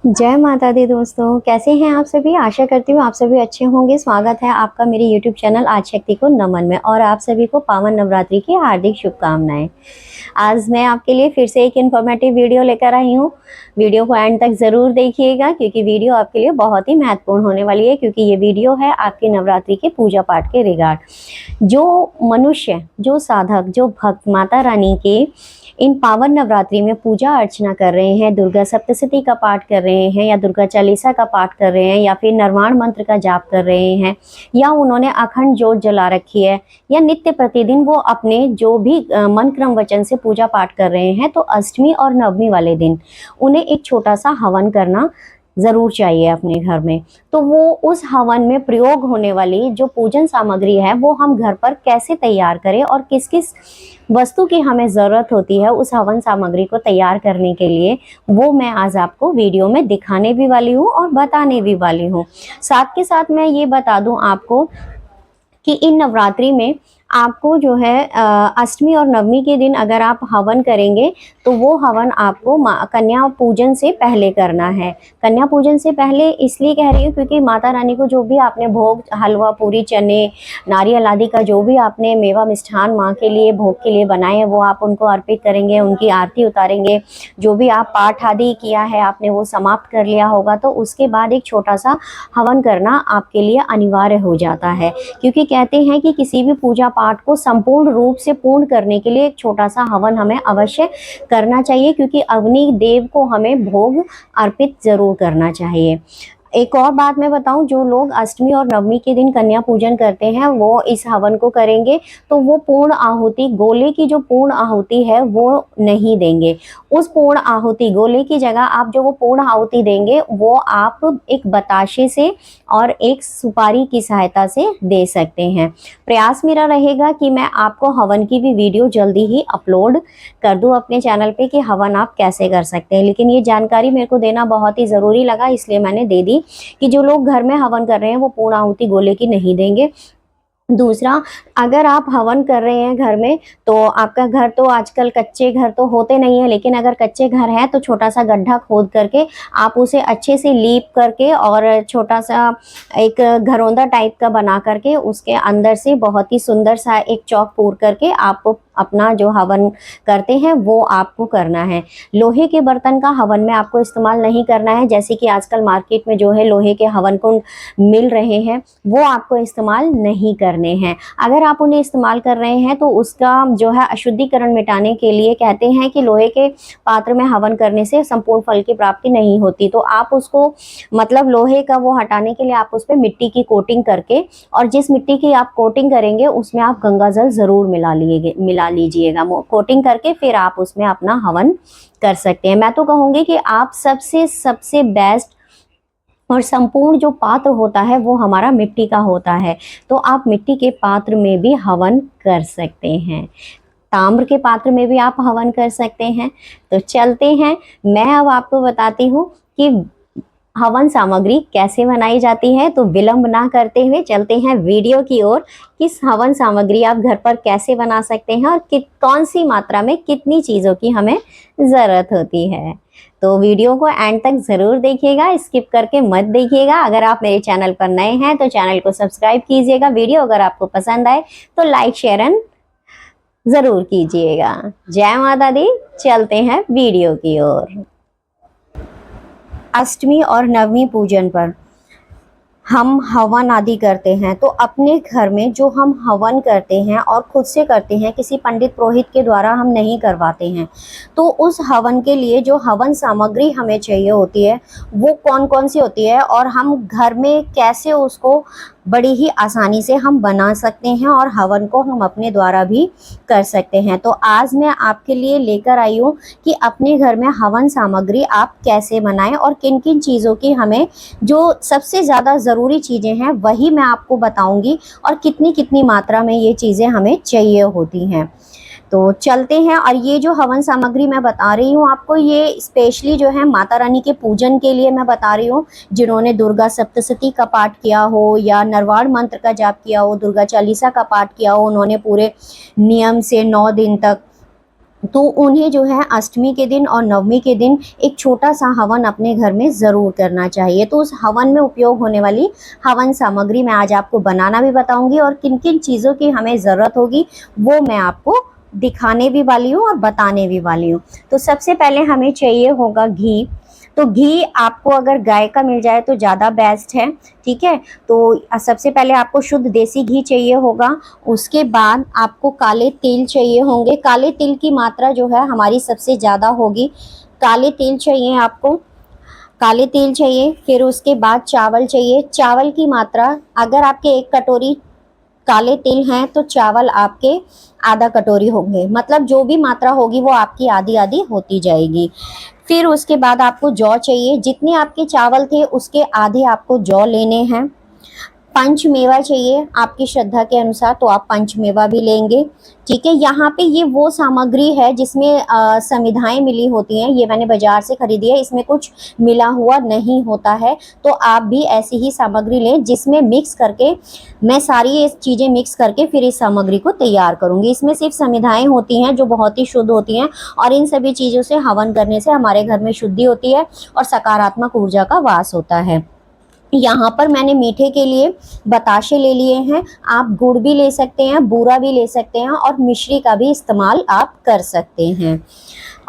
जय माता दी दोस्तों, कैसे हैं आप सभी। आशा करती हूँ आप सभी अच्छे होंगे। स्वागत है आपका मेरे YouTube चैनल आदिशक्ति को नमन में और आप सभी को पावन नवरात्रि की हार्दिक शुभकामनाएं। आज मैं आपके लिए फिर से एक इन्फॉर्मेटिव वीडियो लेकर आई हूँ। वीडियो को एंड तक ज़रूर देखिएगा क्योंकि वीडियो आपके लिए बहुत ही महत्वपूर्ण होने वाली है, क्योंकि ये वीडियो है आपके नवरात्रि के पूजा पाठ के रिगार्ड। जो मनुष्य, जो साधक, जो भक्त माता रानी के इन पावन नवरात्रि में पूजा अर्चना कर रहे हैं, दुर्गा सप्तशती का पाठ कर रहे हैं या दुर्गा चालीसा का पाठ कर रहे हैं या फिर निर्वाण मंत्र का जाप कर रहे हैं या उन्होंने अखंड ज्योत जला रखी है या नित्य प्रतिदिन वो अपने जो भी मन क्रम वचन से पूजा पाठ कर रहे हैं, तो अष्टमी और नवमी वाले दिन उन्हें एक छोटा सा हवन करना ज़रूर चाहिए अपने घर में। तो वो उस हवन में प्रयोग होने वाली जो पूजन सामग्री है वो हम घर पर कैसे तैयार करें और किस किस वस्तु की हमें ज़रूरत होती है उस हवन सामग्री को तैयार करने के लिए, वो मैं आज आपको वीडियो में दिखाने भी वाली हूँ और बताने भी वाली हूँ। साथ के साथ मैं ये बता दूँ आपको कि इन नवरात्रि में आपको जो है अष्टमी और नवमी के दिन अगर आप हवन करेंगे तो वो हवन आपको कन्या पूजन से पहले करना है। कन्या पूजन से पहले इसलिए कह रही हूँ क्योंकि माता रानी को जो भी आपने भोग, हलवा पूरी चने नारियल आदि का जो भी आपने मेवा मिष्ठान माँ के लिए भोग के लिए बनाए हैं वो आप उनको अर्पित करेंगे, उनकी आरती उतारेंगे। जो भी आप पाठ आदि किया है आपने वो समाप्त कर लिया होगा, तो उसके बाद एक छोटा सा हवन करना आपके लिए अनिवार्य हो जाता है, क्योंकि कहते हैं कि किसी भी पूजा पाठ को संपूर्ण रूप से पूर्ण करने के लिए एक छोटा सा हवन हमें अवश्य करना चाहिए, क्योंकि अग्नि देव को हमें भोग अर्पित जरूर करना चाहिए। एक और बात मैं बताऊं, जो लोग अष्टमी और नवमी के दिन कन्या पूजन करते हैं वो इस हवन को करेंगे तो वो पूर्ण आहुति, गोले की जो पूर्ण आहुति है वो नहीं देंगे। उस पूर्ण आहुति, गोले की जगह आप जो वो पूर्ण आहुति देंगे वो आप एक बताशे से और एक सुपारी की सहायता से दे सकते हैं। प्रयास मेरा रहेगा कि मैं आपको हवन की भी वीडियो जल्दी ही अपलोड कर दूं अपने चैनल पे कि हवन आप कैसे कर सकते हैं, लेकिन ये जानकारी मेरे को देना बहुत ही ज़रूरी लगा इसलिए मैंने दे दी कि जो लोग घर में हवन कर रहे हैं वो पूर्ण आहुति गोले की नहीं देंगे। दूसरा, अगर आप हवन कर रहे हैं घर में तो आपका घर, तो आजकल कच्चे घर तो होते नहीं है, लेकिन अगर कच्चे घर है तो छोटा सा गड्ढा खोद करके आप उसे अच्छे से लीप करके और छोटा सा एक घरौंदा टाइप का बना करके उसके अंदर से बहुत ही सुंदर सा एक चौक पूर करके आप अपना जो हवन करते हैं वो आपको करना है। लोहे के बर्तन का हवन में आपको इस्तेमाल नहीं करना है, जैसे कि आजकल मार्केट में जो है लोहे के हवन कुंड मिल रहे हैं वो आपको इस्तेमाल नहीं करने हैं। अगर आप उन्हें इस्तेमाल कर रहे हैं तो उसका जो है अशुद्धिकरण मिटाने के लिए कहते हैं कि लोहे के पात्र में हवन करने से संपूर्ण फल की प्राप्ति नहीं होती, तो आप उसको मतलब लोहे का वो हटाने के लिए आप उस पर मिट्टी की कोटिंग करके, और जिस मिट्टी की आप कोटिंग करेंगे उसमें आप गंगा जल ज़रूर मिला लीजिएगा। कोटिंग करके फिर आप उसमें अपना हवन कर सकते हैं। मैं तो कहूँगी कि आप सबसे बेस्ट और संपूर्ण जो पात्र होता है वो हमारा मिट्टी का होता है, तो आप मिट्टी के पात्र में भी हवन कर सकते हैं, ताम्र के पात्र में भी आप हवन कर सकते हैं। तो चलते हैं, मैं अब आपको बताती हूँ कि हवन सामग्री कैसे बनाई जाती है। तो विलंब ना करते हुए चलते हैं वीडियो की ओर, किस हवन सामग्री आप घर पर कैसे बना सकते हैं और कौन सी मात्रा में कितनी चीज़ों की हमें ज़रूरत होती है। तो वीडियो को एंड तक ज़रूर देखिएगा, स्किप करके मत देखिएगा। अगर आप मेरे चैनल पर नए हैं तो चैनल को सब्सक्राइब कीजिएगा। वीडियो अगर आपको पसंद आए तो लाइक शेयर एंड ज़रूर कीजिएगा। जय माता दी। चलते हैं वीडियो की ओर। अष्टमी और नवमी पूजन पर हम हवन आदि करते हैं, तो अपने घर में जो हम हवन करते हैं और खुद से करते हैं, किसी पंडित पुरोहित के द्वारा हम नहीं करवाते हैं, तो उस हवन के लिए जो हवन सामग्री हमें चाहिए होती है वो कौन कौन सी होती है और हम घर में कैसे उसको बड़ी ही आसानी से हम बना सकते हैं और हवन को हम अपने द्वारा भी कर सकते हैं। तो आज मैं आपके लिए लेकर आई हूँ कि अपने घर में हवन सामग्री आप कैसे बनाएं और किन किन चीज़ों की हमें, जो सबसे ज़्यादा ज़रूरी चीज़ें हैं वही मैं आपको बताऊंगी और कितनी कितनी मात्रा में ये चीज़ें हमें चाहिए होती हैं। तो चलते हैं। और ये जो हवन सामग्री मैं बता रही हूँ आपको, ये स्पेशली जो है माता रानी के पूजन के लिए मैं बता रही हूँ। जिन्होंने दुर्गा सप्तशती का पाठ किया हो या निर्वाण मंत्र का जाप किया हो, दुर्गा चालीसा का पाठ किया हो, उन्होंने पूरे नियम से 9 दिन तक तो उन्हें जो है अष्टमी के दिन और नवमी के दिन एक छोटा सा हवन अपने घर में ज़रूर करना चाहिए। तो उस हवन में उपयोग होने वाली हवन सामग्री मैं आज आपको बनाना भी बताऊंगी और किन किन चीज़ों की हमें ज़रूरत होगी वो मैं आपको दिखाने भी वाली हूँ और बताने भी वाली हूँ। तो सबसे पहले हमें चाहिए होगा घी। तो घी आपको अगर गाय का मिल जाए तो ज़्यादा बेस्ट है, ठीक है। तो सबसे पहले आपको शुद्ध देसी घी चाहिए होगा। उसके बाद आपको काले तिल चाहिए होंगे। काले तिल की मात्रा जो है हमारी सबसे ज़्यादा होगी। काले तिल चाहिए आपको, काले तिल चाहिए। फिर उसके बाद चावल चाहिए। चावल की मात्रा अगर आपके 1 कटोरी काले तिल हैं तो चावल आपके आधा कटोरी होंगे, मतलब जो भी मात्रा होगी वो आपकी आधी आधी होती जाएगी। फिर उसके बाद आपको जौ चाहिए। जितने आपके चावल थे उसके आधे आपको जौ लेने हैं। पंचमेवा चाहिए आपकी श्रद्धा के अनुसार, तो आप पंचमेवा भी लेंगे, ठीक है। यहाँ पे ये वो सामग्री है जिसमें समिधाएं मिली होती हैं। ये मैंने बाजार से खरीदी है, इसमें कुछ मिला हुआ नहीं होता है। तो आप भी ऐसी ही सामग्री लें जिसमें मिक्स करके मैं सारी ये चीज़ें मिक्स करके फिर इस सामग्री को तैयार करूँगी। इसमें सिर्फ समिधाएं होती हैं जो बहुत ही शुद्ध होती हैं और इन सभी चीज़ों से हवन करने से हमारे घर में शुद्धि होती है और सकारात्मक ऊर्जा का वास होता है। यहाँ पर मैंने मीठे के लिए बताशे ले लिए हैं। आप गुड़ भी ले सकते हैं, बूरा भी ले सकते हैं और मिश्री का भी इस्तेमाल आप कर सकते हैं।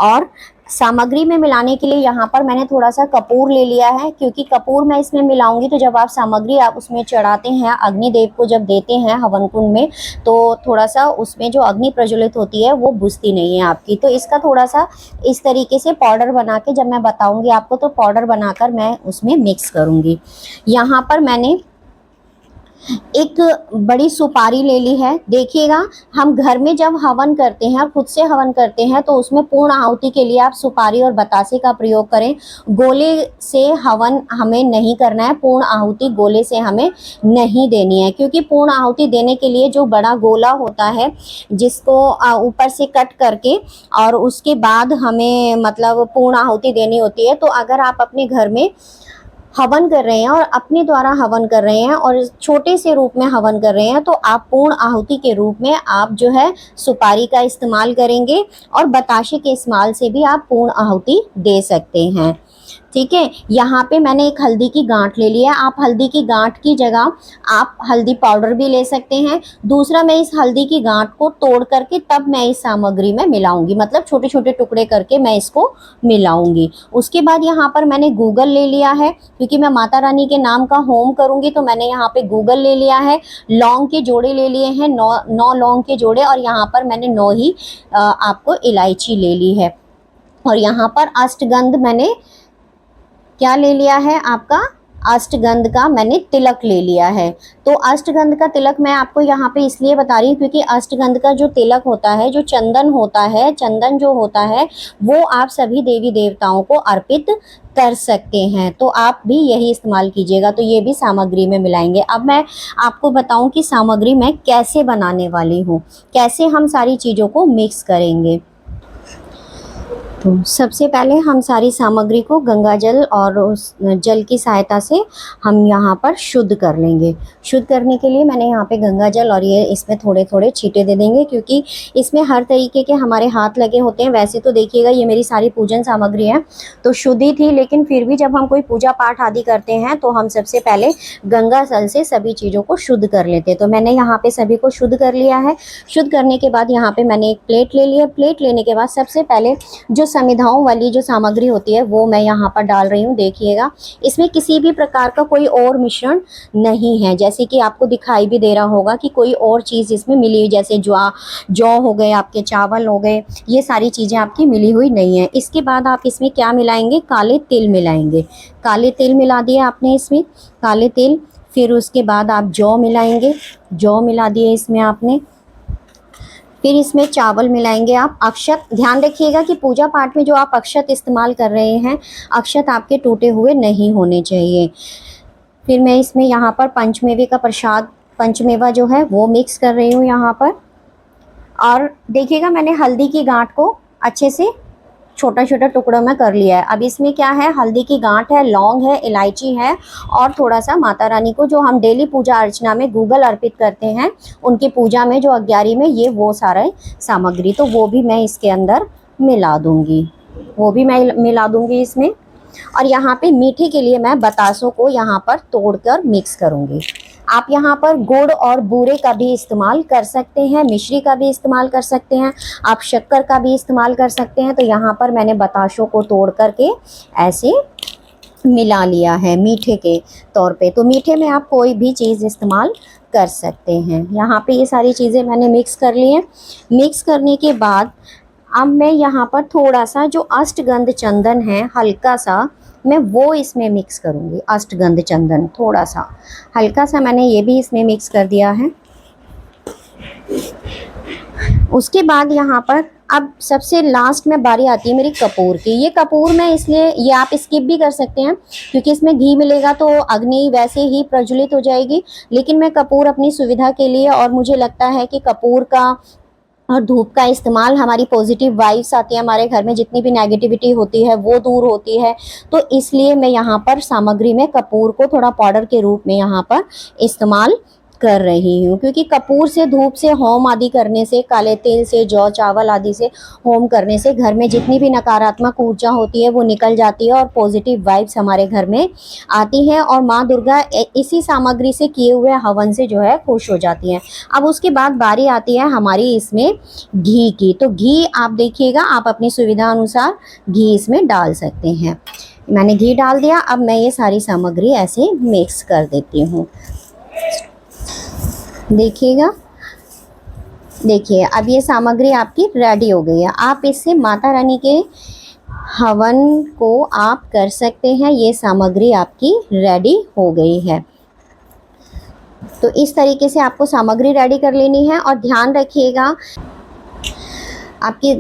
और सामग्री में मिलाने के लिए यहाँ पर मैंने थोड़ा सा कपूर ले लिया है, क्योंकि कपूर मैं इसमें मिलाऊंगी तो जब आप सामग्री आप उसमें चढ़ाते हैं अग्निदेव को, जब देते हैं हवन कुंड में, तो थोड़ा सा उसमें जो अग्नि प्रज्वलित होती है वो बुझती नहीं है आपकी। तो इसका थोड़ा सा इस तरीके से पाउडर बना के जब मैं बताऊंगी आपको तो पाउडर बनाकर मैं उसमें मिक्स करूंगी। यहाँ पर मैंने एक बड़ी सुपारी ले ली है। देखिएगा, हम घर में जब हवन करते हैं और खुद से हवन करते हैं तो उसमें पूर्ण आहुति के लिए आप सुपारी और बतासे का प्रयोग करें। गोले से हवन हमें नहीं करना है, पूर्ण आहुति गोले से हमें नहीं देनी है, क्योंकि पूर्ण आहुति देने के लिए जो बड़ा गोला होता है जिसको ऊपर से कट करके और उसके बाद हमें मतलब पूर्ण आहुति देनी होती है। तो अगर आप अपने घर में हवन कर रहे हैं और अपने द्वारा हवन कर रहे हैं और छोटे से रूप में हवन कर रहे हैं तो आप पूर्ण आहुति के रूप में आप जो है सुपारी का इस्तेमाल करेंगे और बताशे के इस्तेमाल से भी आप पूर्ण आहुति दे सकते हैं, ठीक है। यहाँ पे मैंने एक हल्दी की गांठ ले लिया। आप हल्दी की गांठ की जगह आप हल्दी पाउडर भी ले सकते हैं। दूसरा, मैं इस हल्दी की गांठ को तोड़ करके तब मैं इस सामग्री में मिलाऊंगी, मतलब छोटे छोटे टुकड़े करके मैं इसको मिलाऊंगी। उसके बाद यहाँ पर मैंने गूगल ले लिया है, क्योंकि मैं माता रानी के नाम का होम करूंगी तो मैंने यहाँ पे गूगल ले लिया है। लौंग के जोड़े ले लिए हैं, 9 लौंग के जोड़े, और यहाँ पर मैंने 9 ही आपको इलायची ले ली है। और यहाँ पर अष्टगंध मैंने क्या ले लिया है, आपका अष्टगंध का मैंने तिलक ले लिया है। तो अष्टगंध का तिलक मैं आपको यहाँ पे इसलिए बता रही हूँ क्योंकि अष्टगंध का जो तिलक होता है, जो चंदन होता है, चंदन जो होता है वो आप सभी देवी देवताओं को अर्पित कर सकते हैं। तो आप भी यही इस्तेमाल कीजिएगा। तो ये भी सामग्री में मिलाएंगे। अब मैं आपको बताऊं कि सामग्री मैं कैसे बनाने वाली हूँ, कैसे हम सारी चीज़ों को मिक्स करेंगे। तो सबसे पहले हम सारी सामग्री को गंगा जल और उस जल की सहायता से हम यहाँ पर शुद्ध कर लेंगे। शुद्ध करने के लिए मैंने यहाँ पे गंगा जल और ये इसमें थोड़े थोड़े छींटे दे देंगे, क्योंकि इसमें हर तरीके के हमारे हाथ लगे होते हैं। वैसे तो देखिएगा ये मेरी सारी पूजन सामग्री है तो शुद्ध ही थी, लेकिन फिर भी जब हम कोई पूजा पाठ आदि करते हैं तो हम सबसे पहले गंगा जल से सभी चीज़ों को शुद्ध कर लेते हैं। तो मैंने यहाँ पर सभी को शुद्ध कर लिया है। शुद्ध करने के बाद यहाँ पर मैंने एक प्लेट ले लिया। प्लेट लेने के बाद सबसे पहले जो समिधाओं वाली जो सामग्री होती है वो मैं यहाँ पर डाल रही हूँ। देखिएगा, इसमें किसी भी प्रकार का कोई और मिश्रण नहीं है, जैसे कि आपको दिखाई भी दे रहा होगा कि कोई और चीज़ इसमें मिली हुई, जैसे जौ हो गए, आपके चावल हो गए, ये सारी चीज़ें आपकी मिली हुई नहीं है। इसके बाद आप इसमें क्या मिलाएंगे, काले तिल मिलाएंगे। काले तिल मिला दिए आपने इसमें, काले तिल। फिर उसके बाद आप जौ मिलाएंगे, जौ मिला दिए इसमें आपने। फिर इसमें चावल मिलाएंगे आप। अक्षत, ध्यान रखिएगा कि पूजा पाठ में जो आप अक्षत इस्तेमाल कर रहे हैं, अक्षत आपके टूटे हुए नहीं होने चाहिए। फिर मैं इसमें यहाँ पर पंचमेवे का प्रसाद, पंचमेवा जो है वो मिक्स कर रही हूँ यहाँ पर। और देखिएगा, मैंने हल्दी की गांठ को अच्छे से छोटा छोटा टुकड़ों में कर लिया है। अब इसमें क्या है, हल्दी की गांठ है, लौंग है, इलायची है और थोड़ा सा माता रानी को जो हम डेली पूजा अर्चना में गूगल अर्पित करते हैं, उनकी पूजा में जो अग्यारी में, ये वो सारे सामग्री, तो वो भी मैं इसके अंदर मिला दूंगी, वो भी मैं मिला दूंगी इसमें। और यहाँ पे मीठे के लिए मैं बतासों को यहाँ पर तोड़कर मिक्स करूँगी। आप यहाँ पर गुड़ और बूरे का भी इस्तेमाल कर सकते हैं, मिश्री का भी इस्तेमाल कर सकते हैं, आप शक्कर का भी इस्तेमाल कर सकते हैं। तो यहाँ पर मैंने बतासों को तोड़ करके ऐसे मिला लिया है मीठे के तौर पे। तो मीठे में आप कोई भी चीज़ इस्तेमाल कर सकते हैं। यहाँ पे ये सारी चीज़ें मैंने मिक्स कर ली हैं। मिक्स करने के बाद अब मैं यहाँ पर थोड़ा सा जो अष्टगंध चंदन है, हल्का सा मैं वो इसमें मिक्स करूँगी। अष्टगंध चंदन थोड़ा सा हल्का सा मैंने ये भी इसमें मिक्स कर दिया है। उसके बाद यहाँ पर अब सबसे लास्ट में बारी आती है मेरी कपूर की। ये कपूर मैं इसलिए, ये आप स्किप भी कर सकते हैं क्योंकि इसमें घी मिलेगा तो अग्नि वैसे ही प्रज्वलित हो जाएगी, लेकिन मैं कपूर अपनी सुविधा के लिए, और मुझे लगता है कि कपूर का और धूप का इस्तेमाल, हमारी पॉजिटिव वाइब्स आती है हमारे घर में, जितनी भी नेगेटिविटी होती है वो दूर होती है। तो इसलिए मैं यहाँ पर सामग्री में कपूर को थोड़ा पाउडर के रूप में यहाँ पर इस्तेमाल कर रही हूँ, क्योंकि कपूर से, धूप से, होम आदि करने से, काले तेल से, जौ चावल आदि से होम करने से घर में जितनी भी नकारात्मक ऊर्जा होती है वो निकल जाती है और पॉजिटिव वाइब्स हमारे घर में आती हैं, और माँ दुर्गा इसी सामग्री से किए हुए हवन से जो है खुश हो जाती हैं। अब उसके बाद बारी आती है हमारी इसमें घी की। तो घी आप देखिएगा, आप अपनी सुविधा अनुसार घी इसमें डाल सकते हैं। मैंने घी डाल दिया। अब मैं ये सारी सामग्री ऐसे मिक्स कर देती हूँ। देखिएगा, देखिए अब ये सामग्री आपकी रेडी हो गई है। आप इससे माता रानी के हवन को आप कर सकते हैं। ये सामग्री आपकी रेडी हो गई है। तो इस तरीके से आपको सामग्री रेडी कर लेनी है। और ध्यान रखिएगा, आपकी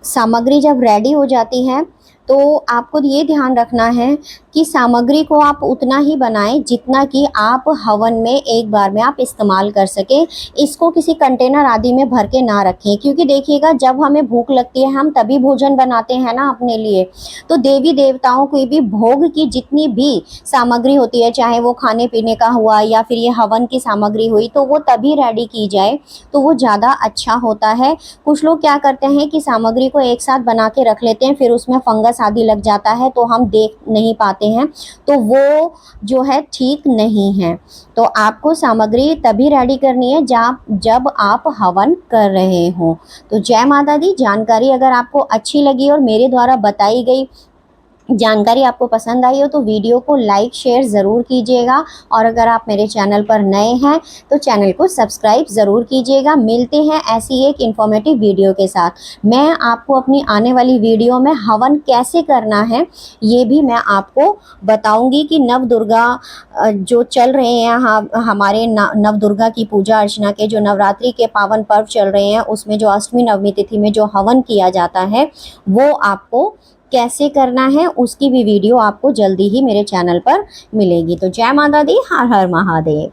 सामग्री जब रेडी हो जाती है तो आपको ये ध्यान रखना है कि सामग्री को आप उतना ही बनाएं जितना कि आप हवन में एक बार में आप इस्तेमाल कर सकें। इसको किसी कंटेनर आदि में भर के ना रखें, क्योंकि देखिएगा जब हमें भूख लगती है हम तभी भोजन बनाते हैं ना अपने लिए। तो देवी देवताओं को भी भोग की जितनी भी सामग्री होती है, चाहे वो खाने पीने का हुआ या फिर ये हवन की सामग्री हुई, तो वो तभी रेडी की जाए तो वो ज़्यादा अच्छा होता है। कुछ लोग क्या करते हैं कि सामग्री को एक साथ बना के रख लेते हैं, फिर उसमें फंगस आदि लग जाता है तो हम देख नहीं पाते हैं, तो वो जो है ठीक नहीं है। तो आपको सामग्री तभी रेडी करनी है जब आप हवन कर रहे हो। तो जय माता दी। जानकारी अगर आपको अच्छी लगी और मेरे द्वारा बताई गई जानकारी आपको पसंद आई हो तो वीडियो को लाइक शेयर ज़रूर कीजिएगा, और अगर आप मेरे चैनल पर नए हैं तो चैनल को सब्सक्राइब ज़रूर कीजिएगा। मिलते हैं ऐसी एक इन्फॉर्मेटिव वीडियो के साथ। मैं आपको अपनी आने वाली वीडियो में हवन कैसे करना है ये भी मैं आपको बताऊंगी कि नव दुर्गा जो चल रहे हैं, हमारे नव दुर्गा की पूजा अर्चना के जो नवरात्रि के पावन पर्व चल रहे हैं, उसमें जो अष्टमी नवमी तिथि में जो हवन किया जाता है वो आपको कैसे करना है उसकी भी वीडियो आपको जल्दी ही मेरे चैनल पर मिलेगी। तो जय माता दी, हर हर महादेव।